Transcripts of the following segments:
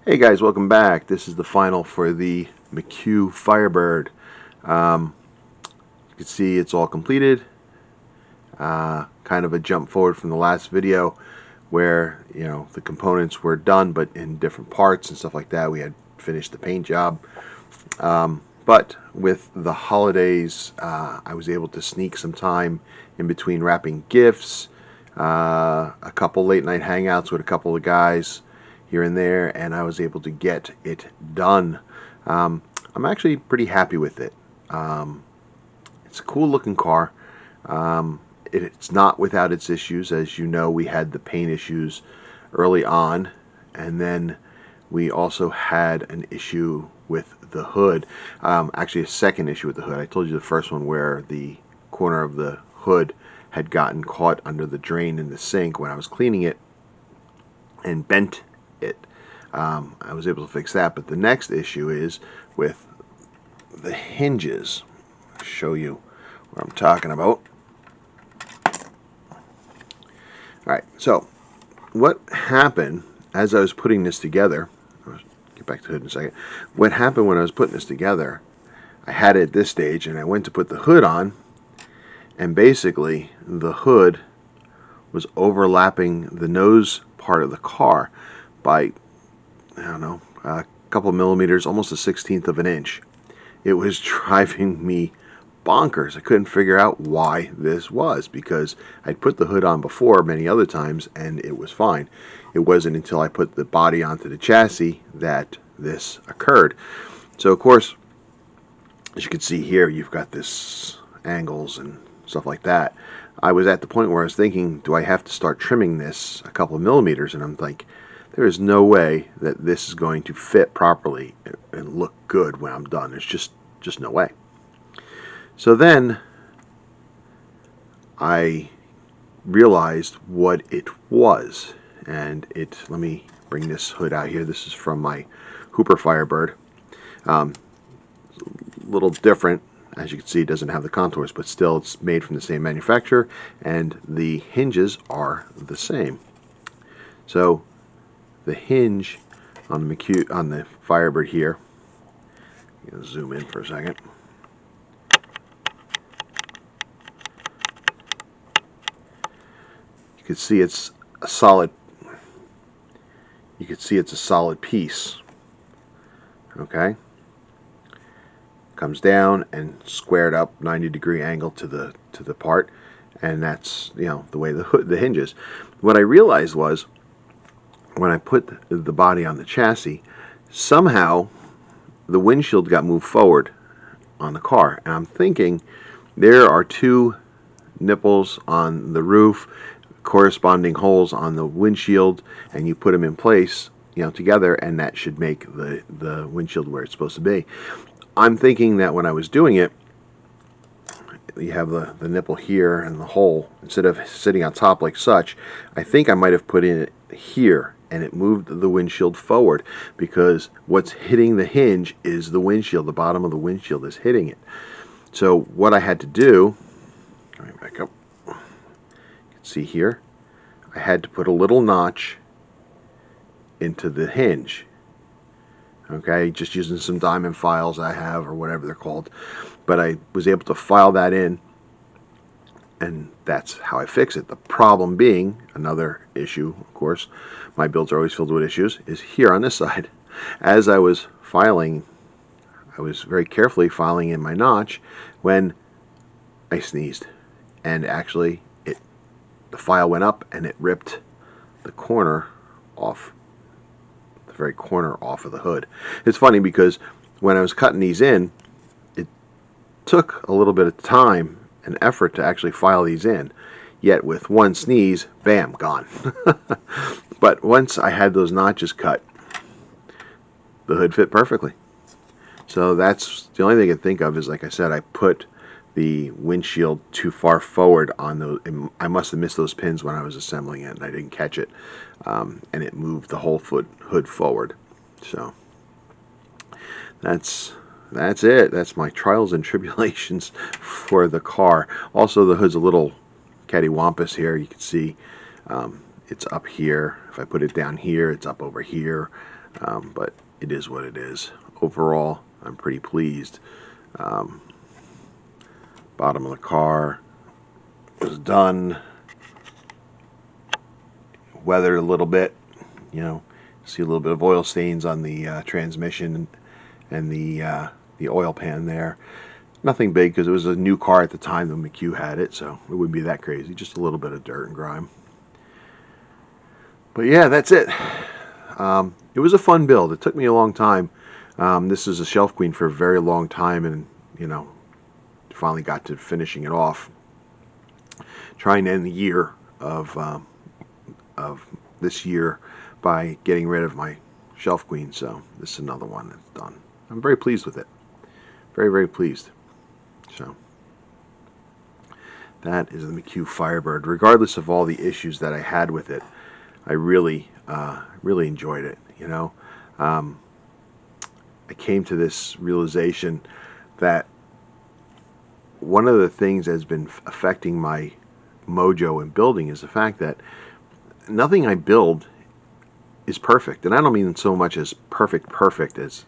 Hey guys, welcome back. This is the final for the McQ Firebird. You can see it's all completed. Kind of a jump forward from the last video where, the components were done but in different parts and stuff like that. We had finished the paint job. But with the holidays, I was able to sneak some time in between wrapping gifts, a couple late night hangouts with a couple of guys here and there, and I was able to get it done. I'm actually pretty happy with it. It's a cool looking car. It's not without its issues. As you know, we had the paint issues early on, and then we also had an issue with the hood. Actually, a second issue with the hood. I told you the first one where the corner of the hood had gotten caught under the drain in the sink when I was cleaning it and bent it. I was able to fix that, but the next issue is with the hinges. I'll show you what I'm talking about. Alright, so what happened as I was putting this together, I'll get back to the hood in a second. What happened when I was putting this together, I had it at this stage and I went to put the hood on, and basically the hood was overlapping the nose part of the car by, I don't know, a couple of millimeters, almost a 1/16 of an inch. It was driving me bonkers. I couldn't figure out why this was, because I'd put the hood on before many other times and it was fine. It wasn't until I put the body onto the chassis that this occurred. So of course, as you can see here, you've got this angles and stuff like that. I was at the point where I was thinking, do I have to start trimming this a couple of millimeters? And I'm like, there is no way that this is going to fit properly and look good when I'm done. There's just no way. So then I realized what it was, and let me bring this hood out here. This is from my Hooper Firebird. A little different. As you can see, it doesn't have the contours, but still it's made from the same manufacturer, and the hinges are the same. So the hinge on the Firebird here, I'm going to zoom in for a second. You can see it's a solid. You can see it's a solid piece. Okay. Comes down and squared up 90-degree angle to the part, and that's the way the hinges. What I realized was when I put the body on the chassis, somehow the windshield got moved forward on the car, and I'm thinking there are two nipples on the roof, corresponding holes on the windshield, and you put them in place together, and that should make the windshield where it's supposed to be. I'm thinking that when I was doing it, you have the nipple here and the hole, instead of sitting on top like such, I think I might have put it here, and it moved the windshield forward, because what's hitting the hinge is the windshield. The bottom of the windshield is hitting it. So what I had to do, let me back up, you can see here, I had to put a little notch into the hinge. Okay, just using some diamond files I have, or whatever they're called, but I was able to file that in, and that's how I fix it. The problem being, another issue, of course, my builds are always filled with issues, is here on this side. As I was filing, I was very carefully filing in my notch when I sneezed, and actually the file went up and it ripped the corner off, very corner off of the hood. It's funny because when I was cutting these in, it took a little bit of time and effort to actually file these in, yet with one sneeze, bam, gone. But once I had those notches cut, the hood fit perfectly. So that's the only thing I can think of is, like I said, I put the windshield too far forward on those. I must have missed those pins when I was assembling it, and I didn't catch it, and it moved the whole hood forward. So that's it. That's my trials and tribulations for the car. Also, the hood's a little cattywampus here. You can see it's up here. If I put it down here, it's up over here. but it is what it is. Overall, I'm pretty pleased. Bottom of the car was done, weathered a little bit. You know, see a little bit of oil stains on the transmission and the oil pan there. Nothing big because it was a new car at the time the McQ had it, so it wouldn't be that crazy. Just a little bit of dirt and grime. But yeah, that's it. It was a fun build. It took me a long time. This is a shelf queen for a very long time, and you know, finally got to finishing it off. Trying to end the year of this year by getting rid of my shelf queen. So this is another one that's done. I'm very pleased with it. Very, very pleased. So that is the McQ Firebird. Regardless of all the issues that I had with it, I really enjoyed it. You know, I came to this realization that one of the things that's been affecting my mojo in building is the fact that nothing I build is perfect. And I don't mean so much as perfect as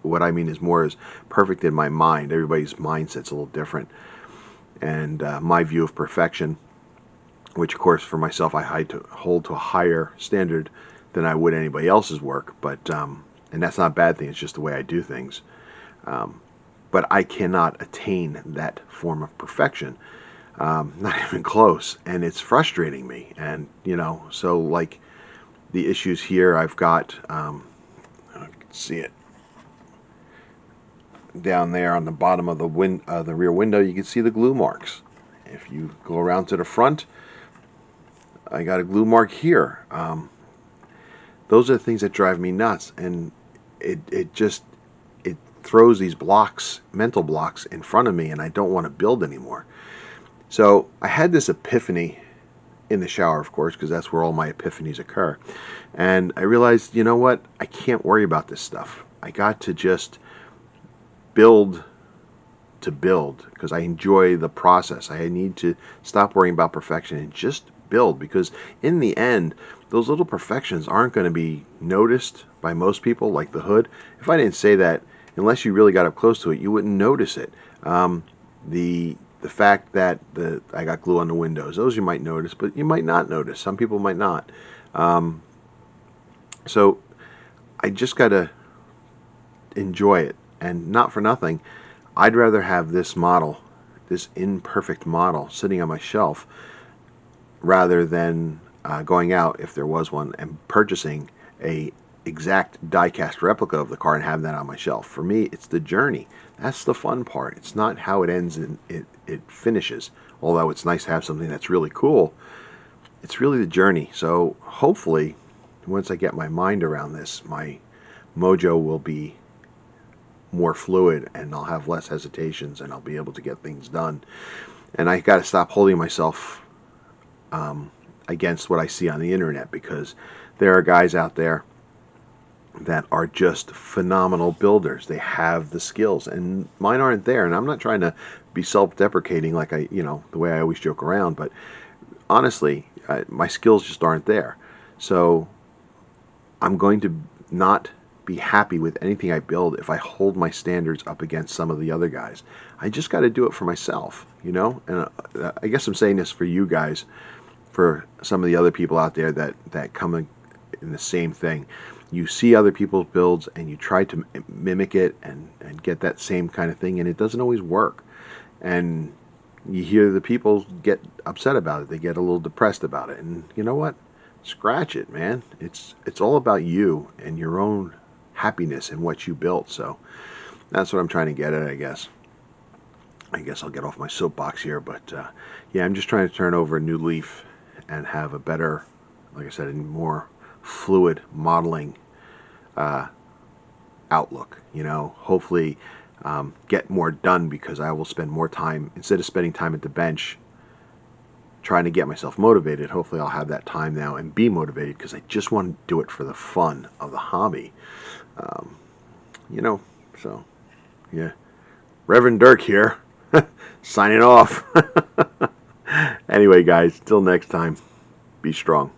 what I mean is more as perfect in my mind. Everybody's mindset's a little different. And my view of perfection, which of course for myself I hold to a higher standard than I would anybody else's work, but and that's not a bad thing, it's just the way I do things. But I cannot attain that form of perfection, not even close, and it's frustrating me. And you know, so like the issues here, I've got you can see it down there on the bottom of the rear window. You can see the glue marks. If you go around to the front, I got a glue mark here. Those are the things that drive me nuts, and it throws these blocks, mental blocks, in front of me, and I don't want to build anymore. So I had this epiphany in the shower, of course, because that's where all my epiphanies occur. And I realized, you know what? I can't worry about this stuff. I got to just build to build, because I enjoy the process. I need to stop worrying about perfection and just build, because in the end, those little perfections aren't going to be noticed by most people, like the hood. If I didn't say that, unless you really got up close to it, you wouldn't notice it. The fact that I got glue on the windows, those you might notice, but you might not notice. Some people might not. So I just got to enjoy it. And not for nothing, I'd rather have this model, this imperfect model, sitting on my shelf, rather than going out, if there was one, and purchasing a exact die-cast replica of the car and having that on my shelf. For me, it's the journey. That's the fun part. It's not how it ends and it finishes. Although it's nice to have something that's really cool, it's really the journey. So hopefully, once I get my mind around this, my mojo will be more fluid, and I'll have less hesitations, and I'll be able to get things done. And I got to stop holding myself against what I see on the internet, because there are guys out there that are just phenomenal builders. They have the skills, and mine aren't there. And I'm not trying to be self-deprecating, like the way I always joke around, but honestly, my skills just aren't there. So I'm going to not be happy with anything I build if I hold my standards up against some of the other guys. I just got to do it for myself, you know. And I guess I'm saying this for you guys, for some of the other people out there that come in the same thing. You see other people's builds and you try to mimic it and get that same kind of thing, and it doesn't always work. And you hear the people get upset about it. They get a little depressed about it. And you know what? Scratch it, man. It's all about you and your own happiness in what you built. So that's what I'm trying to get at, I guess. I guess I'll get off my soapbox here, but yeah, I'm just trying to turn over a new leaf and have a better, like I said, a more fluid modeling outlook. You know, hopefully get more done, because I will spend more time, instead of spending time at the bench trying to get myself motivated. Hopefully I'll have that time now and be motivated, because I just want to do it for the fun of the hobby. You know, so yeah, Reverend Dirk here, signing off. Anyway, guys, till next time, be strong.